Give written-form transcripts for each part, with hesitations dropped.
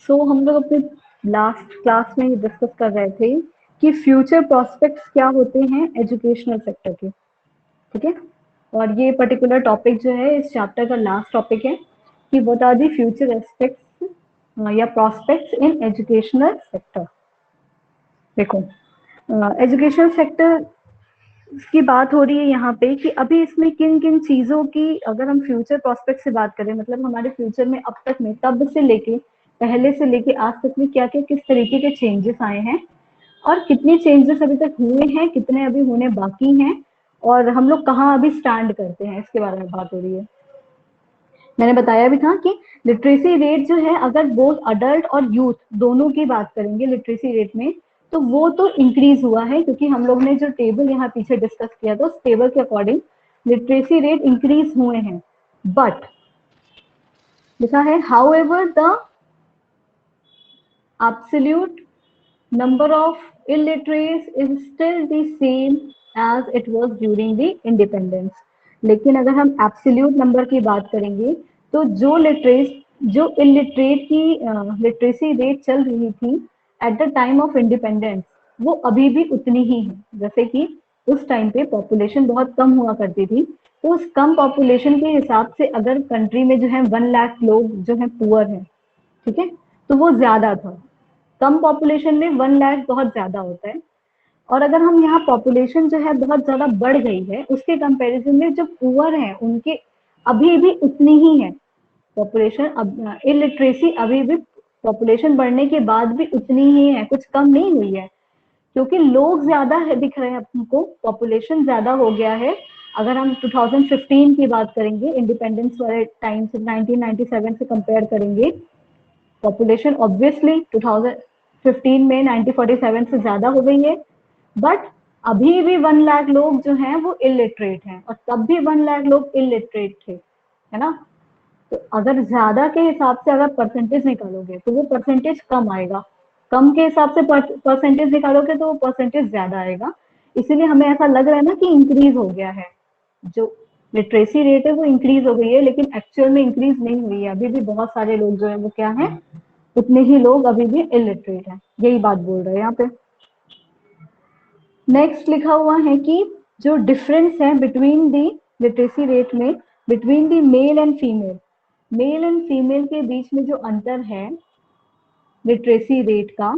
सो हम लोग अपने लास्ट क्लास में ये डिस्कस कर रहे थे कि फ्यूचर प्रोस्पेक्ट्स क्या होते हैं एजुकेशनल सेक्टर के, ठीक है। और ये पर्टिकुलर टॉपिक जो है इस चैप्टर का लास्ट टॉपिक है कि what are the future aspects या प्रोस्पेक्ट्स इन एजुकेशनल सेक्टर। देखो, एजुकेशनल सेक्टर की बात हो रही है यहाँ पे कि अभी इसमें किन किन चीजों की, अगर हम फ्यूचर प्रोस्पेक्ट से बात करें, मतलब हमारे फ्यूचर में अब तक में, तब से लेके, पहले से लेके आज तक में क्या क्या किस तरीके के चेंजेस आए हैं और कितने चेंजेस अभी तक हुए हैं, कितने अभी होने बाकी हैं, और हम लोग कहाँ अभी स्टैंड करते हैं, इसके बारे में बात हो रही है। मैंने बताया भी था कि लिटरेसी रेट जो है, अगर बोथ अडल्ट और यूथ दोनों की बात करेंगे लिटरेसी रेट में, तो वो तो इंक्रीज हुआ है, क्योंकि हम लोग ने जो टेबल यहाँ पीछे डिस्कस किया था उस टेबल के अकॉर्डिंग लिटरेसी रेट इंक्रीज हुए हैं। बट लिखा है how ever the absolute number of illiterates is still the same as it was during the independence। लेकिन अगर हम एब्सोल्यूट नंबर की बात करेंगे तो जो इलिटरेट की लिटरेसी रेट चल रही थी at the time of independence, वो अभी भी उतनी ही है। जैसे कि उस टाइम पे पॉपुलेशन बहुत कम हुआ करती थी, तो उस कम पॉपुलेशन के हिसाब से अगर कंट्री में जो है 1 लाख लोग जो है पुअर हैं, ठीक है, तो वो ज्यादा था। कम पॉपुलेशन में 1 लाख बहुत ज्यादा होता है। और अगर हम यहाँ पॉपुलेशन जो है बहुत ज्यादा बढ़ गई है, उसके कंपैरिजन में जो पुअर हैं उनके अभी भी उतनी ही है पॉपुलेशन। अब इलिटरेसी अभी भी पॉपुलेशन बढ़ने के बाद भी उतनी ही है, कुछ कम नहीं हुई है, क्योंकि लोग ज्यादा है दिख रहे हैं हमको, पॉपुलेशन ज्यादा हो गया है। अगर हम 2015 की बात करेंगे, इंडिपेंडेंस वाले टाइम से 1997 से कंपेयर करेंगे, पॉपुलेशन ऑब्वियसली 2015 में 1947 से ज्यादा हो गई है। बट अभी भी 1 लाख लोग जो हैं वो इलिटरेट हैं, और तब भी 1 लाख लोग इलिटरेट थे, है ना। तो अगर ज्यादा के हिसाब से अगर परसेंटेज निकालोगे तो वो परसेंटेज कम आएगा, कम के हिसाब से परसेंटेज निकालोगे तो वो परसेंटेज ज्यादा आएगा। इसीलिए हमें ऐसा लग रहा है ना कि इंक्रीज हो गया है, जो लिटरेसी रेट है वो इंक्रीज हो गई है, लेकिन एक्चुअल में इंक्रीज नहीं हुई है। अभी भी बहुत सारे लोग जो है वो क्या है, उतने ही लोग अभी भी इलिटरेट हैं, यही बात बोल रहे हैं यहाँ पे। नेक्स्ट लिखा हुआ है कि जो डिफरेंस है बिटवीन दी लिटरेसी रेट में, between the male and female, male and female के बीच में जो अंतर है लिटरेसी रेट का,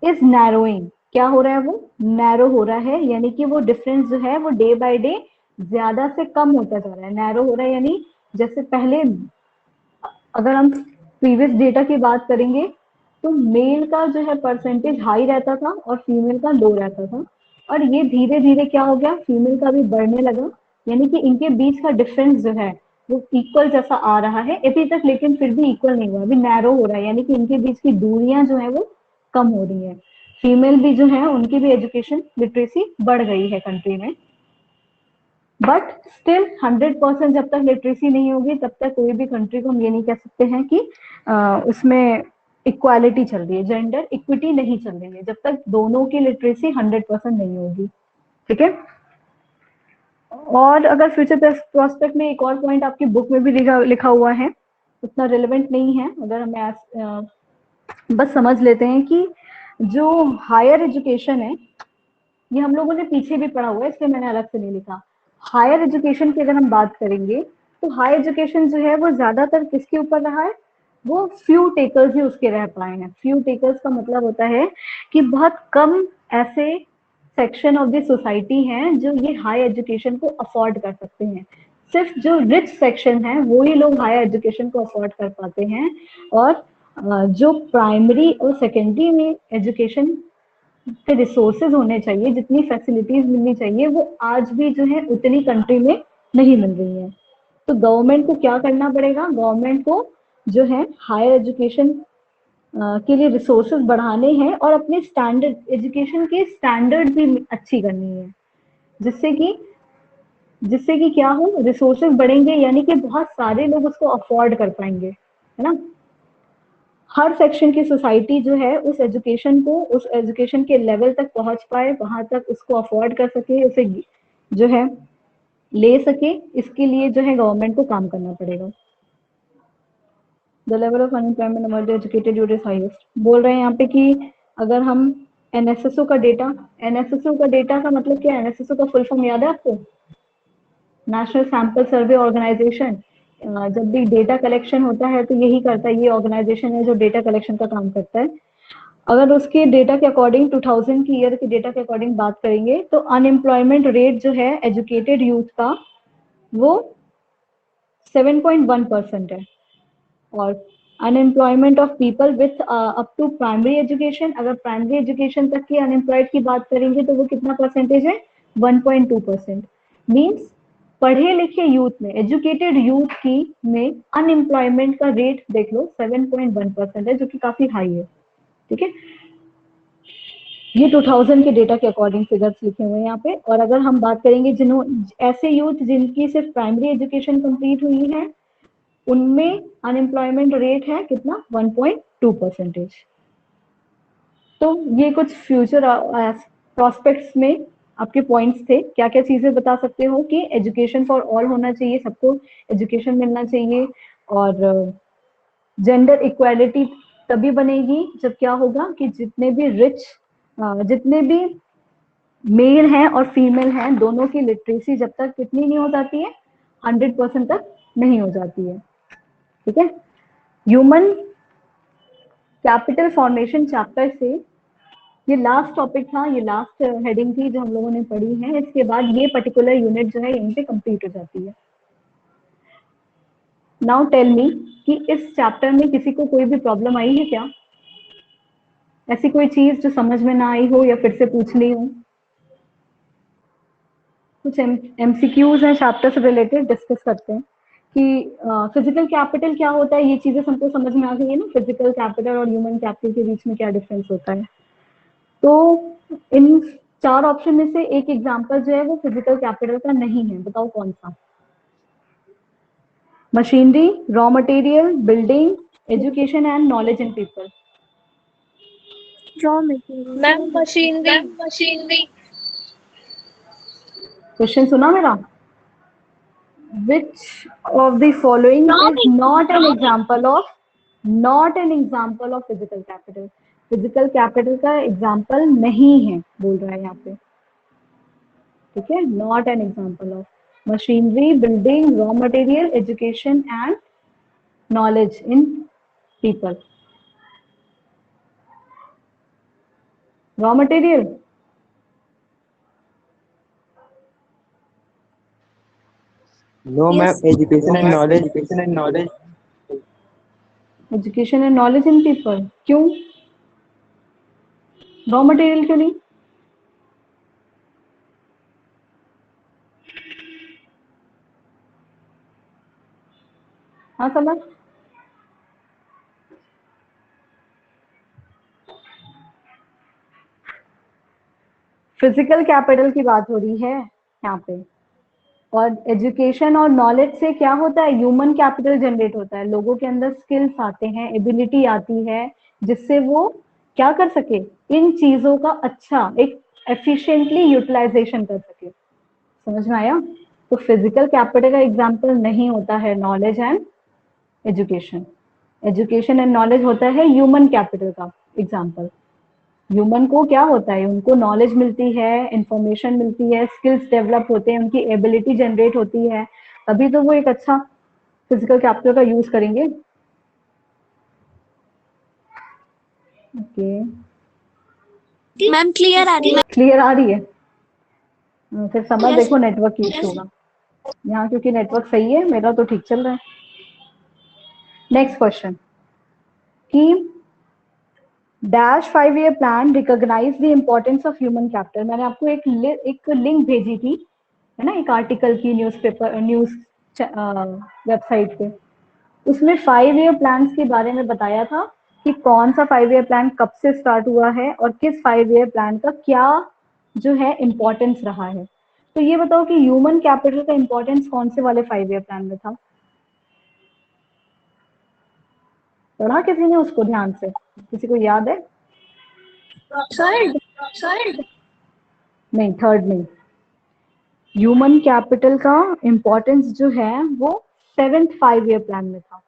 इज नैरोइंग। क्या हो रहा है, वो नैरो हो रहा है, यानी कि वो डिफरेंस जो है वो डे बाय डे ज्यादा से कम होता जा रहा है, नैरो हो रहा है। यानी जैसे पहले अगर हम प्रीवियस डेटा की बात करेंगे तो मेल का जो है परसेंटेज हाई रहता था और फीमेल का लो रहता था, और ये धीरे धीरे क्या हो गया, फीमेल का भी बढ़ने लगा, यानी कि इनके बीच का डिफरेंस जो है वो इक्वल जैसा आ रहा है अभी तक, लेकिन फिर भी इक्वल नहीं हुआ, अभी नैरो हो रहा है, यानी कि इनके बीच की दूरियां जो है वो कम हो रही है। फीमेल भी जो है उनकी भी एजुकेशन लिटरेसी बढ़ गई है कंट्री में, बट स्टिल 100% जब तक लिटरेसी नहीं होगी तब तक कोई भी कंट्री को हम ये नहीं कह सकते हैं कि उसमें इक्वालिटी चल रही है, जेंडर इक्विटी नहीं चल रही है, जब तक दोनों की लिटरेसी 100% नहीं होगी, ठीक है। और अगर फ्यूचर प्रोस्पेक्ट में एक और पॉइंट आपकी बुक में भी लिखा हुआ है, उतना रिलेवेंट नहीं है, अगर हम बस समझ लेते हैं कि जो हायर एजुकेशन है, ये हम लोगों ने पीछे भी पढ़ा हुआ है, इसलिए मैंने अलग से नहीं लिखा। हायर एजुकेशन की अगर हम बात करेंगे तो हायर एजुकेशन जो है वो ज्यादातर किसके ऊपर रहा है, वो फ्यू टेकर्स ही उसके रह पाए हैं। फ्यू टेकर्स का मतलब होता है कि बहुत कम ऐसे सेक्शन ऑफ द सोसाइटी हैं जो ये हायर एजुकेशन को अफोर्ड कर सकते हैं। सिर्फ जो रिच सेक्शन है वो ही लोग हायर एजुकेशन को अफोर्ड कर पाते हैं, और जो प्राइमरी और सेकेंडरी में एजुकेशन के रिसोर्सेज होने चाहिए, जितनी फैसिलिटीज मिलनी चाहिए, वो आज भी जो है उतनी कंट्री में नहीं मिल रही है। तो गवर्नमेंट को क्या करना पड़ेगा, गवर्नमेंट को जो है हायर एजुकेशन के लिए रिसोर्सेज बढ़ाने हैं और अपने स्टैंडर्ड एजुकेशन के स्टैंडर्ड भी अच्छी करनी है, जिससे कि क्या हो, रिसोर्सेज बढ़ेंगे, यानी कि बहुत सारे लोग उसको अफोर्ड कर पाएंगे, है ना। हर सेक्शन की सोसाइटी जो है उस एजुकेशन के लेवल तक पहुंच पाए, वहां तक उसको अफोर्ड कर सके, उसे जो है ले सके, इसके लिए जो है गवर्नमेंट को काम करना पड़ेगा। The level of unemployment among the educated youth is highest. बोल रहे हैं यहाँ पे कि अगर हम एनएसएसओ का डेटा, एनएसएसओ का डेटा का मतलब क्या है? एनएसएसओ का फुल फॉर्म याद है आपको? National Sample Survey Organisation. जब भी डेटा कलेक्शन होता है तो यही करता है, ये ऑर्गेनाइजेशन है जो डेटा कलेक्शन का काम करता है। अगर उसके डेटा के अकॉर्डिंग 2000 की ईयर के डेटा के अकॉर्डिंग बात करेंगे तो अनएम्प्लॉयमेंट रेट जो है एजुकेटेड यूथ का वो 7.1% है। और unemployment of people with up to primary education, अगर प्राइमरी एजुकेशन तक के अनएम्प्लॉयड की बात करेंगे तो वो कितना परसेंटेज है? 1.2%। मीन्स पढ़े लिखे यूथ में, एजुकेटेड यूथ की में अनएम्प्लॉयमेंट का रेट देख लो 7.1% है, जो कि काफी हाई है। ठीक है, ये 2000 के डेटा के अकॉर्डिंग फिगर्स लिखे हुए हैं यहाँ पे। और अगर हम बात करेंगे ऐसे यूथ जिनकी सिर्फ प्राइमरी एजुकेशन कंप्लीट हुई है, उनमें अनएम्प्लॉयमेंट रेट है कितना? 1.2%। तो ये कुछ फ्यूचर प्रोस्पेक्ट्स में आपके पॉइंट्स थे। क्या क्या चीजें बता सकते हो कि एजुकेशन फॉर ऑल होना चाहिए, सबको एजुकेशन मिलना चाहिए, और जेंडर इक्वालिटी तभी बनेगी जब क्या होगा कि जितने भी मेल हैं और फीमेल हैं, दोनों की लिटरेसी जब तक कितनी नहीं हो जाती है? 100% तक नहीं हो जाती है। ठीक है, ह्यूमन कैपिटल फॉर्मेशन चैप्टर से ये लास्ट टॉपिक था, ये लास्ट हेडिंग थी जो हम लोगों ने पढ़ी है। इसके बाद ये पर्टिकुलर यूनिट जो है यहीं पे कंप्लीट हो जाती है। नाउ टेल मी कि इस चैप्टर में किसी को कोई भी प्रॉब्लम आई है क्या? ऐसी कोई चीज जो समझ में ना आई हो या फिर से पूछ ली हो? कुछ एमसीक्यूज हैं चैप्टर से रिलेटेड, डिस्कस करते हैं कि फिजिकल कैपिटल क्या होता है। ये चीजें सबको समझ में आ गई है ना, फिजिकल कैपिटल और ह्यूमन कैपिटल के बीच में क्या डिफरेंस होता है। तो इन 4 ऑप्शन में से एक एग्जांपल जो है वो फिजिकल कैपिटल का नहीं है, बताओ कौन सा? Machinery, raw material, building, education and knowledge in people. Raw material. Ma'am machinery. Question सुना मेरा? Which of the following is not an example of physical capital? Physical capital का एग्जाम्पल नहीं है बोल रहा है यहाँ पे। ठीक है, not an example of machinery, building, raw material, education and knowledge in people. Raw material, No, ma'am. Education and knowledge. Education and knowledge in people. क्यों रॉ मटेरियल क्यों नहीं? हाँ समझ। फिजिकल कैपिटल की बात हो रही है यहाँ पे, और एजुकेशन और नॉलेज से क्या होता है? ह्यूमन कैपिटल जनरेट होता है, लोगों के अंदर स्किल्स आते हैं, एबिलिटी आती है, जिससे वो क्या कर सके? इन चीजों का अच्छा एक एफिशिएंटली यूटिलाइजेशन कर सके। समझ में आया? तो फिजिकल कैपिटल का एग्जाम्पल नहीं होता है knowledge and education. Education and knowledge होता है ह्यूमन कैपिटल का एग्जाम्पल। ह्यूमन को क्या होता है? उनको नॉलेज मिलती है, इंफॉर्मेशन मिलती है, स्किल्स डेवलप होते हैं, उनकी एबिलिटी जनरेट होती है, तभी तो वो एक अच्छा फिजिकल कैपिटल का यूज करेंगे। ओके मैम क्लियर आ रही है? क्लियर आ रही है? फिर समझ देखो नेटवर्क की इशू होगा यहाँ, क्योंकि नेटवर्क सही है, मेरा तो ठीक चल रहा है। नेक्स्ट क्वेश्चन कि dash 5 year plan recognise the importance of human capital. मैंने आपको एक लिंक भेजी थी, है ना, एक आर्टिकल की न्यूज वेबसाइट पे। उसमें 5 ईयर प्लान के बारे में बताया था कि कौन सा 5 ईयर प्लान कब से स्टार्ट हुआ है और किस 5 ईयर प्लान का क्या जो है इम्पोर्टेंस रहा है। तो ये बताओ कि ह्यूमन कैपिटल का इम्पोर्टेंस कौन से वाले 5 ईयर प्लान में था? पढ़ा किसी ने उसको ध्यान से? किसी को याद है? थर्ड नहीं, थर्ड नहीं। ह्यूमन कैपिटल का इम्पोर्टेंस जो है वो 7th 5 ईयर प्लान में था।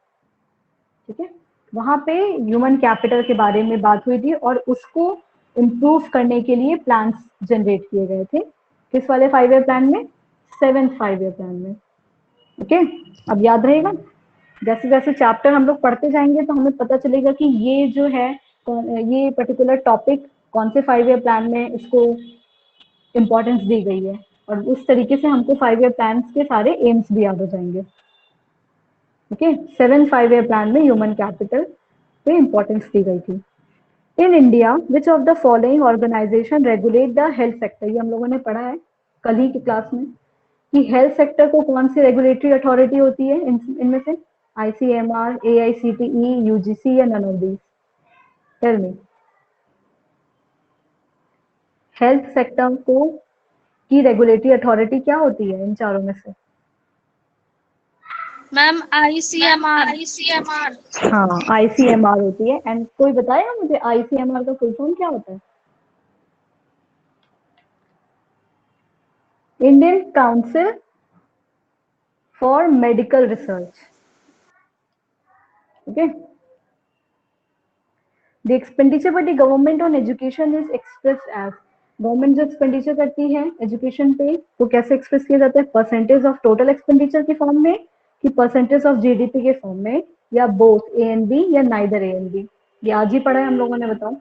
ठीक है, वहां पे ह्यूमन कैपिटल के बारे में बात हुई थी और उसको इम्प्रूव करने के लिए प्लान्स जनरेट किए गए थे। किस वाले 5 ईयर प्लान में? 7th 5 ईयर प्लान में। ओके, अब याद रहेगा, जैसे जैसे चैप्टर हम लोग पढ़ते जाएंगे तो हमें पता चलेगा कि ये जो है ये पर्टिकुलर टॉपिक कौन से 5 ईयर प्लान में इसको इम्पोर्टेंस दी गई है, और उस तरीके से हमको 5 ईयर प्लान के सारे एम्स भी याद हो जाएंगे। ओके, 7th 5 ईयर प्लान में ह्यूमन कैपिटल पे इम्पोर्टेंस दी गई थी। In India which of the following organisation regulate the health sector, ये हम लोगों ने पढ़ा है कल ही की क्लास में कि हेल्थ सेक्टर को कौन सी रेगुलेटरी अथॉरिटी होती है इनमें से? ICMR, AICTE, UGC या none of these? Tell me. Health sector को की रेगुलेटरी अथॉरिटी क्या होती है इन चारों में से? Ma'am ICMR। हाँ, ICMR होती है। एंड कोई बताएगा मुझे ICMR का फुल फॉर्म क्या होता है? Indian Council for Medical Research. Okay, the expenditure by the government on education is expressed as, government जो एक्सपेंडिचर करती है एजुकेशन पे वो कैसे एक्सप्रेस किया जाता है? परसेंटेज ऑफ टोटल एक्सपेंडिचर के फॉर्म में, कि परसेंटेज ऑफ जीडीपी के फॉर्म में, या बोथ A and B या नाइदर A and B? ये आज ही पढ़ा है हम लोगों ने, बताओ,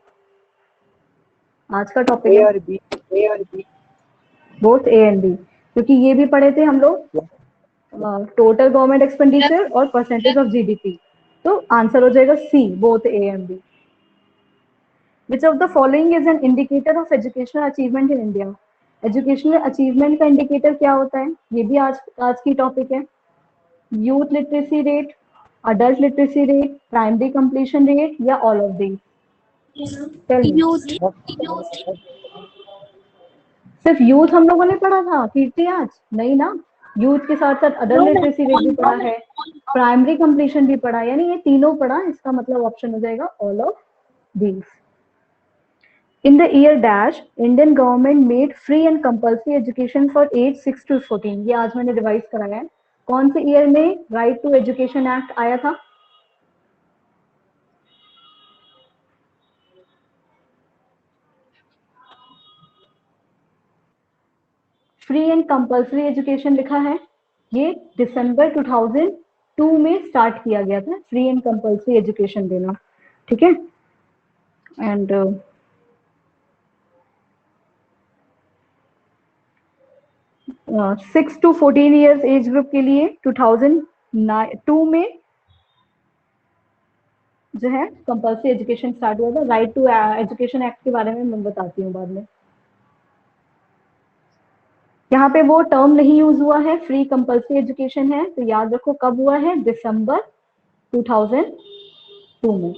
आज का टॉपिक A है। और B, A और B। Both A and B, क्योंकि ये भी पढ़े थे हम लोग, टोटल गवर्नमेंट एक्सपेंडिचर और परसेंटेज ऑफ जीडीपी, तो आंसर हो जाएगा C, both A and B। Which of the following is an indicator of educational achievement in India? Educational achievement का इंडिकेटर क्या होता है? ये भी आज की टॉपिक है। Youth literacy rate, adult literacy rate, primary completion rate या ऑल ऑफ दीज? Youth. सिर्फ यूथ हम लोगों ने पढ़ा था कीर्ति आज? नहीं ना, यूथ के साथ साथ अडल्ट लिटरेसी रेट भी पढ़ा है, प्राइमरी कंप्लीशन भी पढ़ा, यानी ये तीनों पढ़ा। इसका मतलब ऑप्शन हो जाएगा all of these. In the year dash, Indian government made free and compulsory education for age 6 to 14। ये आज मैंने रिवाइज कराया है। कौन से ईयर में राइट टू एजुकेशन एक्ट आया था? फ्री एंड कंपल्सरी एजुकेशन लिखा है, ये दिसंबर 2002 में स्टार्ट किया गया था, फ्री एंड कंपल्सरी एजुकेशन देना। ठीक है, and 6 to 14 years age group के लिए 2002 में जो है कंपल्सरी एजुकेशन स्टार्ट हुआ था। राइट टू एजुकेशन एक्ट के बारे में मैं बताती हूँ बाद में। यहाँ पे वो टर्म नहीं यूज हुआ है, फ्री कंपल्सरी एजुकेशन है, तो याद रखो कब हुआ है? दिसंबर 2002 में।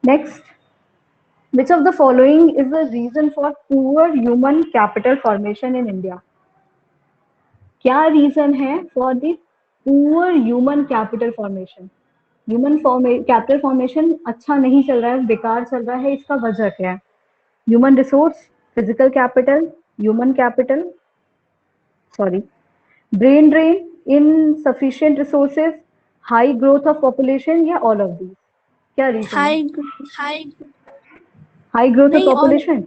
Next, which of the following is the reason for poor human capital formation in India? क्या रीजन है for the poor human capital formation? Human capital formation अच्छा नहीं चल रहा है, बेकार चल रहा है, इसका वजह क्या है? Human resource, physical capital, human capital, sorry, brain drain, insufficient resources, high growth of population या ऑल ऑफ दीज? क्या रीजन है? High growth of population.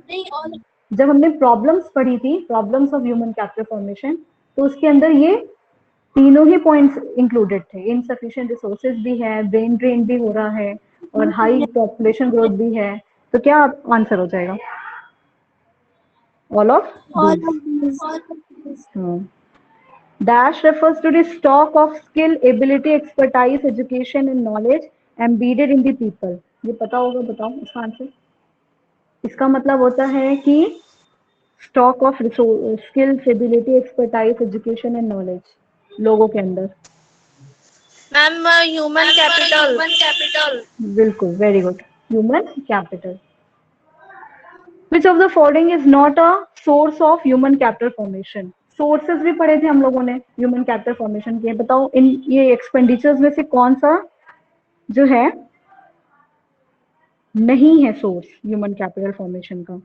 जब हमने प्रॉब्लम्स पढ़ी थी, problems of human capital formation, तो उसके अंदर ये तीनों ही पॉइंट्स इंक्लूडेड थे। इनसफिशिएंट रिसोर्सेज भी है, ब्रेन ड्रेन भी हो रहा है, और हाई पॉपुलेशन ग्रोथ भी है, तो क्या आंसर हो जाएगा? All of dash refers to the stock of skill, ability, expertise, education and knowledge embedded in the people। ये पता होगा, बताओ इसका आंसर। इसका मतलब होता है कि stock of skills, ability, expertise, education and knowledge लोगों के अंदर। Ma'am human capital. बिल्कुल, very good, human capital. Which of the following is not a source of human capital formation? Sources भी पढ़े थे हम लोगों ने ह्यूमन कैपिटल फॉर्मेशन के, बताओ इन ये एक्सपेंडिचर्स में से कौन सा जो है नहीं है सोर्स ह्यूमन कैपिटल फॉर्मेशन का?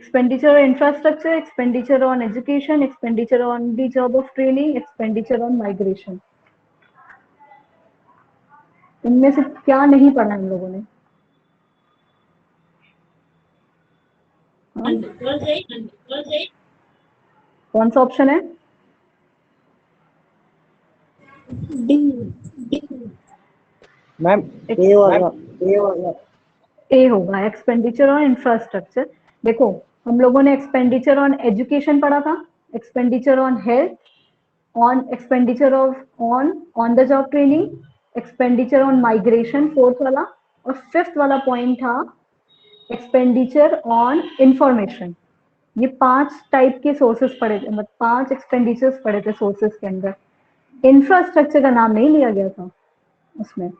expenditure on infrastructure, expenditure on education, expenditure on the job of training, expenditure on migration. इनमें से क्या नहीं पढ़ा हम लोगों ने? कौन सा ऑप्शन है? मैम ए होगा। ए होगा, एक्सपेंडिचर ऑन इंफ्रास्ट्रक्चर। देखो हम लोगों ने एक्सपेंडिचर ऑन एजुकेशन पढ़ा था, expenditure on health, on expenditure of on the job training, expenditure on migration, fourth वाला, और फिफ्थ वाला पॉइंट था एक्सपेंडिचर ऑन इंफॉर्मेशन। ये 5 टाइप के सोर्सेस पढ़े थे, मतलब 5 एक्सपेंडिचर्स पढ़े थे सोर्सेस के अंदर। इंफ्रास्ट्रक्चर का नाम नहीं लिया गया था उसमें।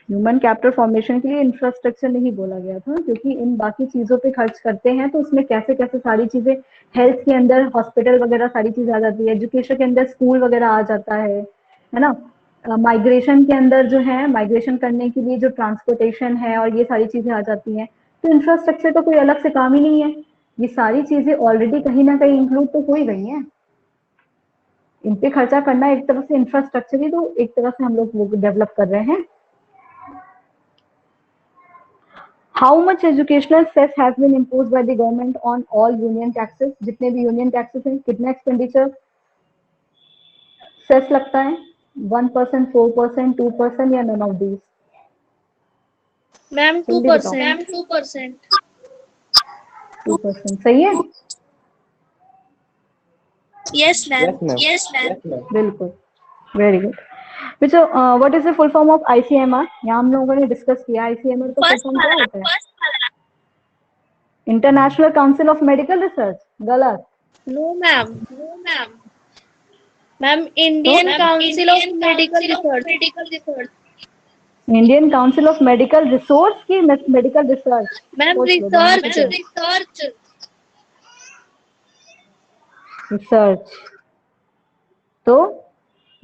ह्यूमन कैपिटल फॉर्मेशन के लिए इंफ्रास्ट्रक्चर नहीं बोला गया था, क्योंकि इन बाकी चीजों पे खर्च करते हैं तो उसमें कैसे कैसे सारी चीजें, हेल्थ के अंदर हॉस्पिटल वगैरह सारी चीज आ जाती है, एजुकेशन के अंदर स्कूल वगैरह आ जाता है ना। माइग्रेशन के अंदर जो है, माइग्रेशन करने के लिए जो ट्रांसपोर्टेशन है और ये सारी चीजें आ जाती हैं। तो इंफ्रास्ट्रक्चर का कोई अलग से काम ही नहीं है, ये सारी चीजें ऑलरेडी कहीं ना कहीं इंक्लूड तो हो ही गई हैं। इन पे खर्चा करना एक तरह से इंफ्रास्ट्रक्चर ही तो एक तरह से हम लोग डेवलप कर रहे हैं। How much educational cess has been imposed by the government on all union taxes? जितने भी यूनियन टैक्सेस हैं, कितना एक्सपेंडिचर सेस लगता है? 1%, 4%, 2% या none of these? मैम 2%। 2% सही है? Yes ma'am. बिल्कुल, very good. Which what is the full form of ICMR? यहाँ हम लोगों ने डिस्कस किया ICMR का फुल फॉर्म क्या होता है? International council of medical research. गलत। No ma'am. Ma'am Indian council of medical research. Indian council of medical resource की मेडिकल रिसर्च। Ma'am research. तो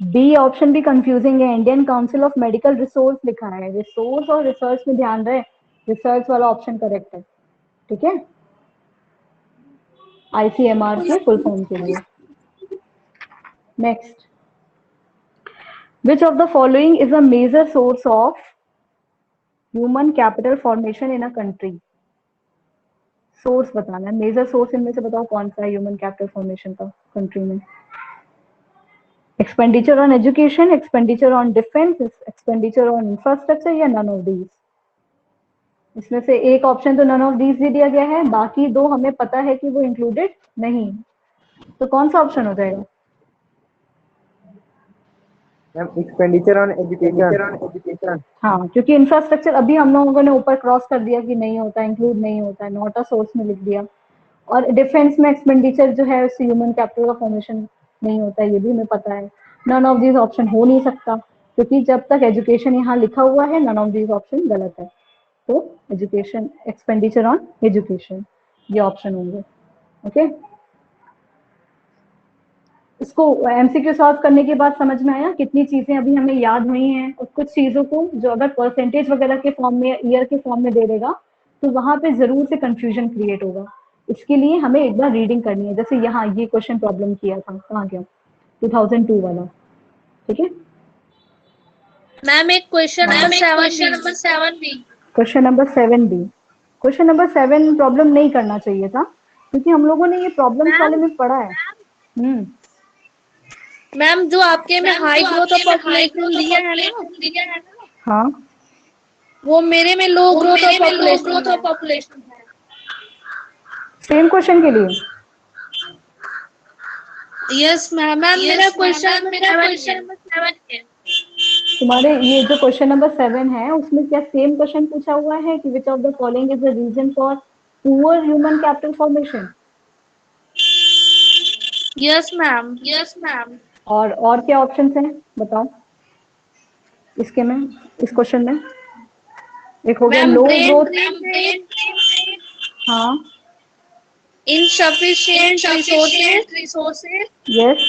बी ऑप्शन भी कंफ्यूजिंग है, Indian council of medical resource लिखा है, रिसोर्स और research में ध्यान रहे, रिसर्च वाला ऑप्शन करेक्ट है, ठीक है, ICMR के फुल फॉर्म के लिए। Next, which of the following is a major source of human capital formation in a country? Source बताना है, मेजर सोर्स इनमें से बताओ कौन सा है ह्यूमन कैपिटल फॉर्मेशन का कंट्री में? Expenditure on education, expenditure on defence, expenditure on infrastructure या नन ऑफ दीज? इसमें से एक ऑप्शन तो नन ऑफ दीज दे दिया गया है, बाकी दो हमें पता है कि वो इंक्लूडेड नहीं, तो कौन सा ऑप्शन हो जाएगा? Expenditure on education. हाँ, क्योंकि इंफ्रास्ट्रक्चर अभी हम लोगों ने ऊपर क्रॉस कर दिया कि नहीं होता, इंक्लूड नहीं होता है, नॉट अ सोर्स में लिख दिया। और डिफेंस में एक्सपेंडिचर जो है उससे ह्यूमन कैपिटल का फॉर्मेशन नहीं होता है, ये भी हमें पता है। नन ऑफ दीज ऑप्शन हो नहीं सकता, क्योंकि जब तक एजुकेशन यहाँ लिखा हुआ है नन ऑफ दीज ऑप्शन गलत है। तो एजुकेशन, एक्सपेंडिचर ऑन एजुकेशन, ये ऑप्शन होंगे। ओके, इसको एमसीक्यू सॉल्व करने के बाद समझ में आया कितनी चीजें अभी हमें याद हुई हैं, और कुछ चीजों को जो अगर परसेंटेज वगैरह के फॉर्म में, ईयर के फॉर्म में दे देगा तो वहां पे जरूर से कंफ्यूजन क्रिएट होगा। इसके लिए हमें एक बार रीडिंग करनी है, जैसे यहाँ ये क्वेश्चन प्रॉब्लम किया था, कहाँ गया, 2002 वाला, ठीक है। मैम एक क्वेश्चन नंबर 7 भी। क्वेश्चन नंबर 7 भी, क्वेश्चन नंबर 7 प्रॉब्लम नहीं करना चाहिए था, क्योंकि हम लोगों ने ये प्रॉब्लम वाले में पढ़ा है। मैम जो आपके में हाई ग्रोथ ऑफ पॉपुलेशन दिया है ना, हाँ, वो मेरे में लो ग्रोथ ऑफ पॉपुलेशन है। सेम क्वेश्चन के लिए? Yes ma'am. मेरा क्वेश्चन नंबर 7 है। तुम्हारे ये जो क्वेश्चन नंबर 7 है उसमें क्या सेम क्वेश्चन पूछा हुआ है कि which of the following is the reason for poor human capital formation? Yes ma'am. और क्या ऑप्शंस हैं बताओ इसके में, इस क्वेश्चन में? एक हो गया लो ग्रोथ, हाँ, insufficient resources, yes,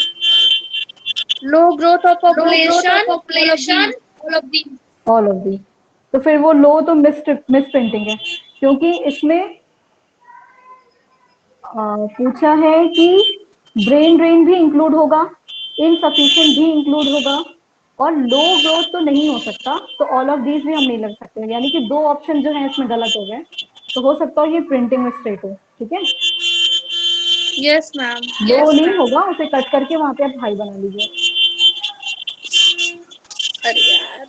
low growth of population, all of these। All of the. तो फिर वो लो तो मिस प्रिंटिंग है, क्योंकि इसमें पूछा है कि ब्रेन ड्रेन भी इंक्लूड होगा, इनसफिशिएंट भी इंक्लूड होगा, और लो ग्रोथ तो नहीं हो सकता, तो ऑल ऑफ दीज भी हम नहीं लग सकते, यानी कि 2 ऑप्शन जो है इसमें गलत हो गए। तो हो सकता है ये प्रिंटिंग मिस्टेक हो, ठीक है। Yes ma'am. लो नहीं होगा, उसे कट करके वहां पे आप हाई बना लीजिए। अरे यार,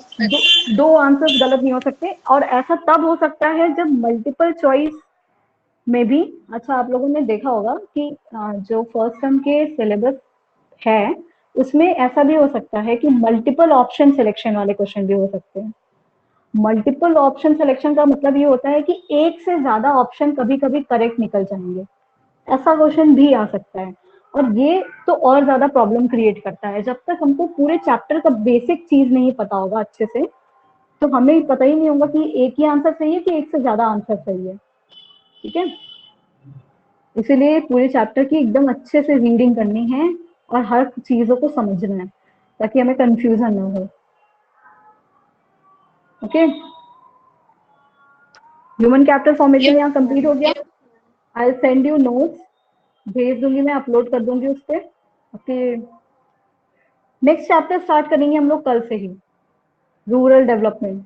दो आंसर्स गलत नहीं हो सकते, और ऐसा तब हो सकता है जब मल्टीपल चॉइस में भी, अच्छा आप लोगों ने देखा होगा कि जो फर्स्ट टर्म के सिलेबस है उसमें ऐसा भी हो सकता है कि मल्टीपल ऑप्शन सिलेक्शन वाले क्वेश्चन भी हो सकते हैं। मल्टीपल ऑप्शन सिलेक्शन का मतलब ये होता है कि एक से ज्यादा ऑप्शन कभी कभी करेक्ट निकल जाएंगे, ऐसा क्वेश्चन भी आ सकता है। और ये तो और ज्यादा प्रॉब्लम क्रिएट करता है, जब तक हमको पूरे चैप्टर का बेसिक चीज नहीं पता होगा अच्छे से, तो हमें पता ही नहीं होगा कि एक ही आंसर सही है कि एक से ज्यादा आंसर सही है, ठीक है। इसीलिए पूरे चैप्टर की एकदम अच्छे से रीडिंग करनी है और हर चीजों को समझना है, ताकि हमें कंफ्यूजन ना हो। ओके, ह्यूमन कैपिटल फॉर्मेशन यहाँ कंप्लीट हो गया। आई सेंड यू नोट्स, भेज दूंगी मैं, अपलोड कर दूंगी उस पर। ओके, नेक्स्ट चैप्टर स्टार्ट करेंगे हम लोग कल से ही, रूरल डेवलपमेंट।